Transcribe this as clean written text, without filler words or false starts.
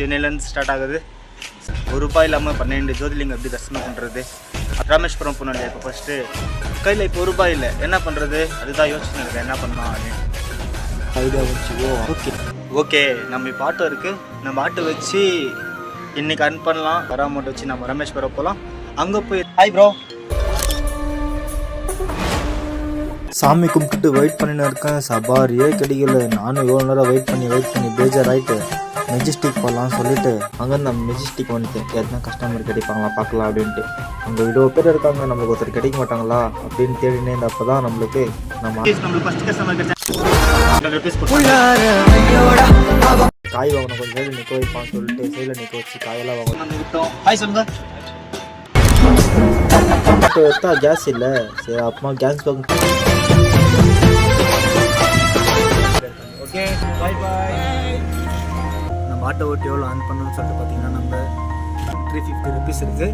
சென்னையிலேருந்து ஸ்டார்ட் ஆகுது. ₹1 இல்லாமல் 12 ஜோதிலிங்கம் எப்படி தரிசனம் பண்ணுறது? ராமேஸ்வரம் போனோம் இல்லையா? இப்போ ஃபஸ்ட்டு கையில் இப்போ ₹1 இல்லை, என்ன பண்ணுறது? அதுதான் யோசனை இருக்குது, என்ன பண்ணலாம் அப்படின்னு ஐடியா வச்சுக்கோ. ஓகே நம்ம இப்போ ஆட்டோ இருக்குது, நம்ம ஆட்டோ வச்சு இன்றைக்கி அர்ன் பண்ணலாம். வர அமௌண்ட் வச்சு நம்ம ராமேஸ்வரம் போகலாம். அங்கே போய் ஹாய் ப்ரோ, சாமி கும்பிட்டுட்டு வெயிட் பண்ணின்னு இருக்கேன். சபாரியே கிடைக்கல. நானும் எவ்வளோ நேரம் வெயிட் பண்ணி பேஜர் ஆகிட்டு மெஜஸ்டிக் போகலான்னு சொல்லிட்டு அங்கேருந்து நம்ம மெஜஸ்டிக் வந்துட்டேன். எதுனா கஸ்டமர் கிடைப்பாங்களா பார்க்கலாம் அப்படின்ட்டு. அங்கே இவ்வளோ பேர் இருக்காங்க, நம்மளுக்கு ஒருத்தர் கிடைக்க மாட்டாங்களா அப்படின்னு தேடினே இருந்தப்போ தான் நம்மளுக்கு ஃபஸ்ட் கஸ்டமர் காய் வாங்கணும். கொஞ்சம் சைடில் நிற்க வைப்பான்னு சொல்லிட்டு சைடில் நிற்க வச்சு காயெல்லாம் வாங்கணும் விட்டோம். ஹாய் சொல்லுங்க. எடுத்தா கேஸ் இல்லை, சரி அப்புறமா கேஸ் வாங்க. ஓகே பாய் பாய். நம்ம ஆட்டோ ஓட்டி எவ்வளோ ஆன் பண்ணணும்னு சொல்லிட்டு பார்த்தீங்கன்னா நம்ம ₹350 இருக்குது.